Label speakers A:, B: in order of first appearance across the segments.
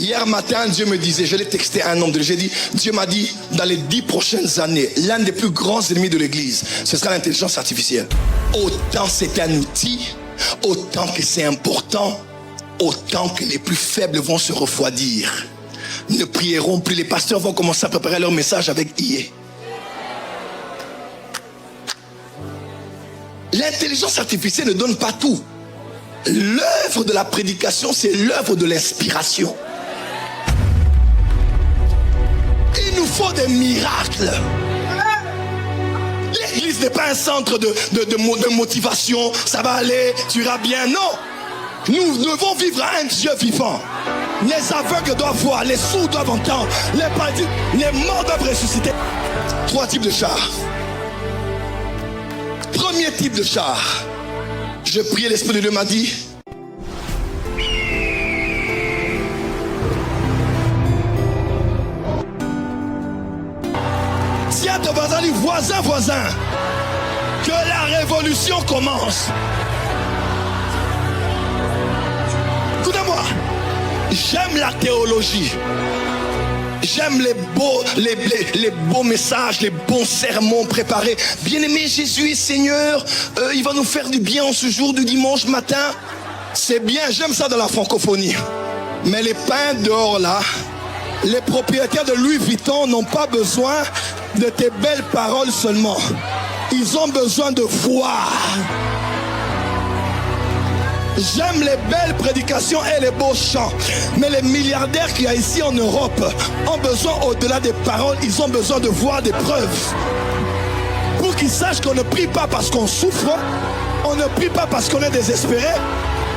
A: Hier matin, Dieu me disait, je l'ai texté à un homme de Dieu, j'ai dit, Dieu m'a dit, dans les 10 prochaines années, l'un des plus grands ennemis de l'Église, ce sera l'intelligence artificielle. Autant c'est un outil, autant que c'est important, autant que les plus faibles vont se refroidir. Ne prieront plus, les pasteurs vont commencer à préparer leur message avec IA. L'intelligence artificielle ne donne pas tout. L'œuvre de la prédication, c'est l'œuvre de l'inspiration. Il nous faut des miracles. L'église n'est pas un centre de motivation. Ça va aller, tu iras bien. Non. Nous devons vivre à un Dieu vivant. Les aveugles doivent voir, les sourds doivent entendre, les morts doivent ressusciter. 3 types de chars. Premier type de char. Je priais, l'Esprit de Dieu m'a dit, tiens ton voisin, dis voisin, que la révolution commence. Écoutez-moi, j'aime la théologie. J'aime les beaux messages, les bons sermons préparés. Bien-aimé Jésus, Seigneur, il va nous faire du bien en ce jour du dimanche matin. C'est bien, j'aime ça dans la francophonie. Mais les pains dehors là, les propriétaires de Louis Vuitton n'ont pas besoin de tes belles paroles seulement. Ils ont besoin de voir. J'aime les belles prédications et les beaux chants. Mais les milliardaires qu'il y a ici en Europe ont besoin, au-delà des paroles, ils ont besoin de voir des preuves. Pour qu'ils sachent qu'on ne prie pas parce qu'on souffre, on ne prie pas parce qu'on est désespéré,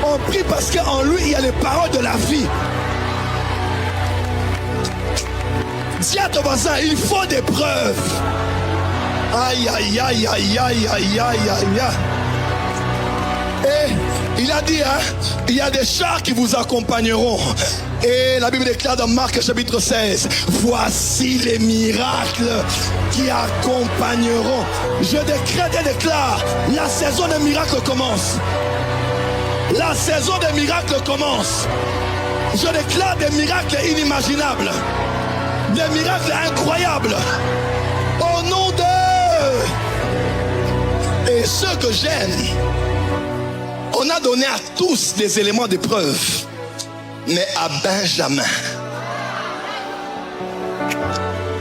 A: on prie parce qu'en lui, il y a les paroles de la vie. Dis à ton voisin, il faut des preuves. Aïe, aïe, aïe, aïe, aïe, aïe, aïe, aïe. Et il a dit, il y a des chars qui vous accompagneront. Et la Bible déclare dans Marc chapitre 16, voici les miracles qui accompagneront. Je décrète et déclare, la saison des miracles commence. La saison des miracles commence. Je déclare des miracles inimaginables. Des miracles incroyables. Au nom de... Et ce que j'aime, on a donné à tous des éléments d'épreuve, mais à Benjamin,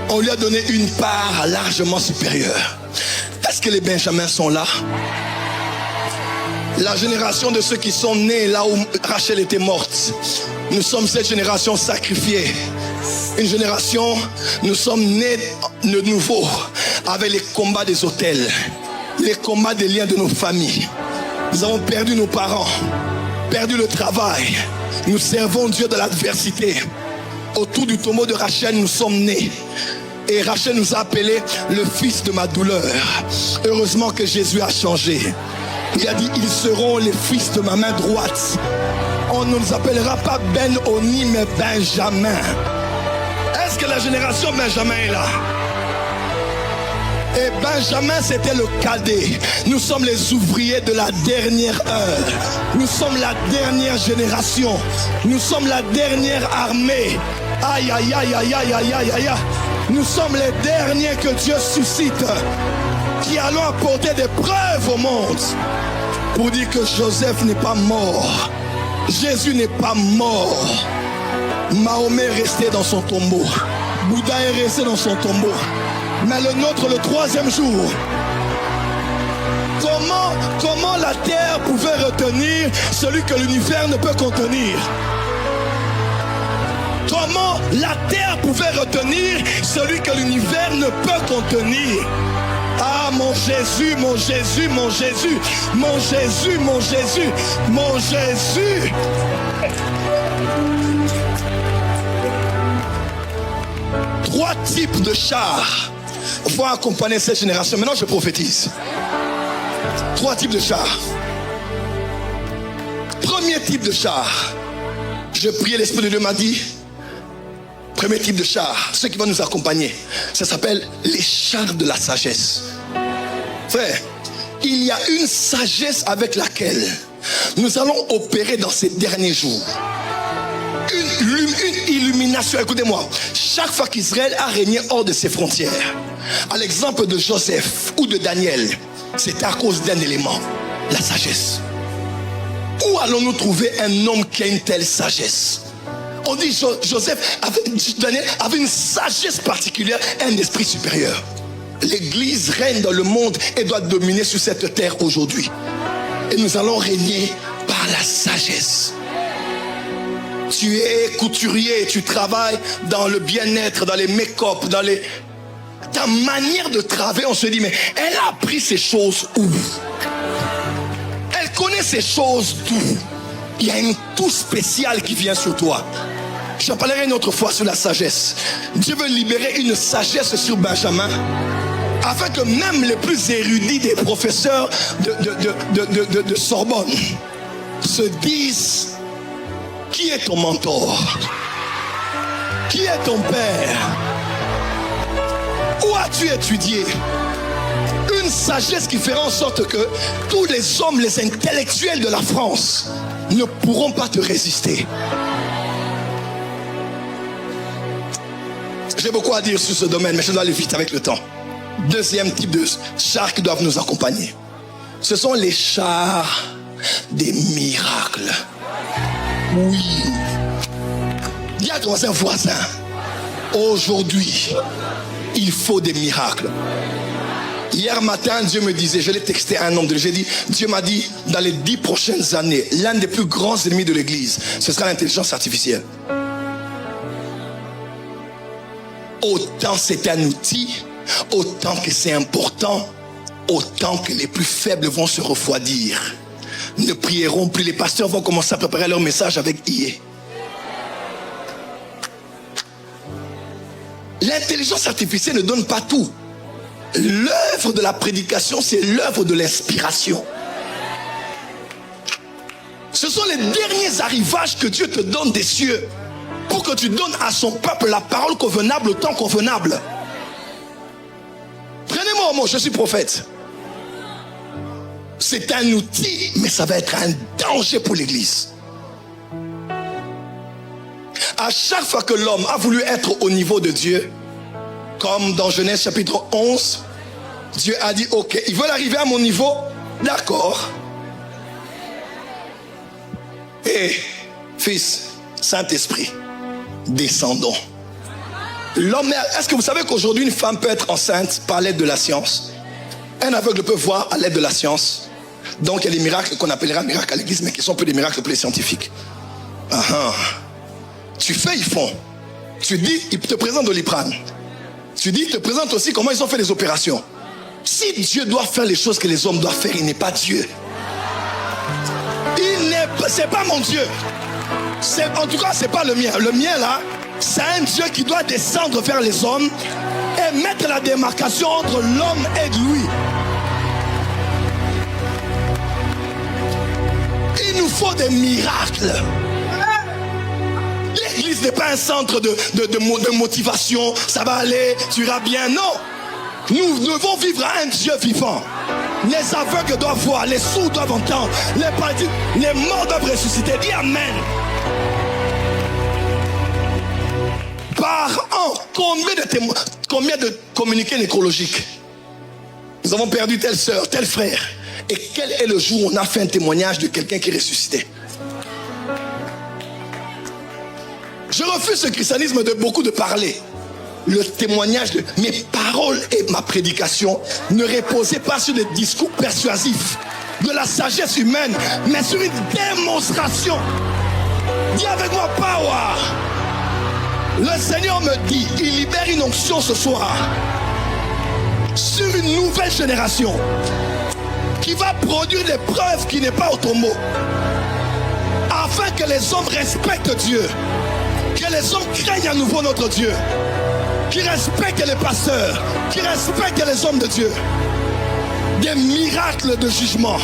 A: on lui a donné une part largement supérieure. Est-ce que les Benjamins sont là? La génération de ceux qui sont nés là où Rachel était morte. Nous sommes cette génération sacrifiée. Une génération, nous sommes nés de nouveau avec les combats des autels, les combats des liens de nos familles. Nous avons perdu nos parents, perdu le travail. Nous servons Dieu de l'adversité. Autour du tombeau de Rachel, nous sommes nés. Et Rachel nous a appelés le fils de ma douleur. Heureusement que Jésus a changé. Il a dit, ils seront les fils de ma main droite. On ne nous appellera pas Ben-Oni, mais Benjamin. Est-ce que la génération Benjamin est là? Et Benjamin, c'était le cadet. Nous sommes les ouvriers de la dernière heure. Nous sommes la dernière génération. Nous sommes la dernière armée. Aïe, aïe, aïe, aïe, aïe, aïe, aïe, aïe. Nous sommes les derniers que Dieu suscite, qui allons apporter des preuves au monde pour dire que Joseph n'est pas mort. Jésus n'est pas mort. Mahomet est resté dans son tombeau. Bouddha est resté dans son tombeau. Mais le nôtre, le 3e jour, comment la terre pouvait retenir celui que l'univers ne peut contenir? Comment la terre pouvait retenir celui que l'univers ne peut contenir? Ah, mon Jésus, mon Jésus, mon Jésus, mon Jésus, mon Jésus, mon Jésus. Trois types de chars vont accompagner cette génération. Maintenant, je prophétise. 3 types de chars. Premier type de char. Je priais, l'Esprit de Dieu m'a dit, premier type de char, ceux qui vont nous accompagner, ça s'appelle les chars de la sagesse. Frère, il y a une sagesse avec laquelle nous allons opérer dans ces derniers jours. Une nation, écoutez-moi, chaque fois qu'Israël a régné hors de ses frontières, à l'exemple de Joseph ou de Daniel, c'est à cause d'un élément, la sagesse. Où allons-nous trouver un homme qui a une telle sagesse? On dit Daniel avait une sagesse particulière, un esprit supérieur. L'Église règne dans le monde et doit dominer sur cette terre aujourd'hui. Et nous allons régner par la sagesse. Tu es couturier, tu travailles dans le bien-être, dans les make-up, dans les... Ta manière de travailler, on se dit, mais elle a appris ces choses où? Elle connaît ces choses d'où? Il y a une touche spéciale qui vient sur toi. J'en parlerai une autre fois sur la sagesse. Dieu veut libérer une sagesse sur Benjamin, afin que même les plus érudits des professeurs de Sorbonne se disent: qui est ton mentor? Qui est ton père? Où as-tu étudié? Une sagesse qui fera en sorte que tous les hommes, les intellectuels de la France ne pourront pas te résister. J'ai beaucoup à dire sur ce domaine, mais je dois aller vite avec le temps. Deuxième type de chars qui doivent nous accompagner. Ce sont les chars des miracles. Oui. Dis à ton voisin, aujourd'hui, il faut des miracles. Hier matin, Dieu me disait, je l'ai texté à un homme, j'ai dit, Dieu m'a dit, dans les 10 prochaines années, l'un des plus grands ennemis de l'Église, ce sera l'intelligence artificielle. Autant c'est un outil, autant que c'est important, autant que les plus faibles vont se refroidir. Ne prieront plus, les pasteurs vont commencer à préparer leur message avec IA. L'intelligence artificielle ne donne pas tout. L'œuvre de la prédication, c'est l'œuvre de l'inspiration. Ce sont les derniers arrivages que Dieu te donne des cieux pour que tu donnes à son peuple la parole convenable au temps convenable. Prenez-moi au mot, je suis prophète. C'est un outil, mais ça va être un danger pour l'Église. À chaque fois que l'homme a voulu être au niveau de Dieu, comme dans Genèse chapitre 11, Dieu a dit, ok, ils veulent arriver à mon niveau, d'accord. Et fils, Saint-Esprit, descendons. L'homme, est-ce que vous savez qu'aujourd'hui une femme peut être enceinte par l'aide de la science? Un aveugle peut voir à l'aide de la science. Donc il y a des miracles qu'on appellera miracles à l'église, mais qui sont peu des miracles pour les scientifiques. Tu fais, ils font. Tu dis, ils te présentent Doliprane. Tu dis, ils te présentent aussi comment ils ont fait les opérations. Si Dieu doit faire les choses que les hommes doivent faire, il n'est pas Dieu. C'est pas mon Dieu. En tout cas, c'est pas le mien. Le mien là, c'est un Dieu qui doit descendre vers les hommes et mettre la démarcation entre l'homme et lui. Il nous faut des miracles. L'église n'est pas un centre de motivation. Ça va aller, tu iras bien. Non. Nous devons vivre à un Dieu vivant. Les aveugles doivent voir, les sourds doivent entendre, les morts doivent ressusciter. Dis Amen. Par an, combien de communiqués nécrologiques? Nous avons perdu telle sœur, tel frère. Et quel est le jour où on a fait un témoignage de quelqu'un qui est ressuscité? Je refuse ce christianisme de beaucoup de parler. Le témoignage de mes paroles et ma prédication ne reposaient pas sur des discours persuasifs de la sagesse humaine, mais sur une démonstration. Dis avec moi, power. Le Seigneur me dit, il libère une onction ce soir sur une nouvelle génération qui va produire des preuves qui n'est pas au tombeau, afin que les hommes respectent Dieu, que les hommes craignent à nouveau notre Dieu, qui respectent les pasteurs, qui respectent les hommes de Dieu. Des miracles de jugement.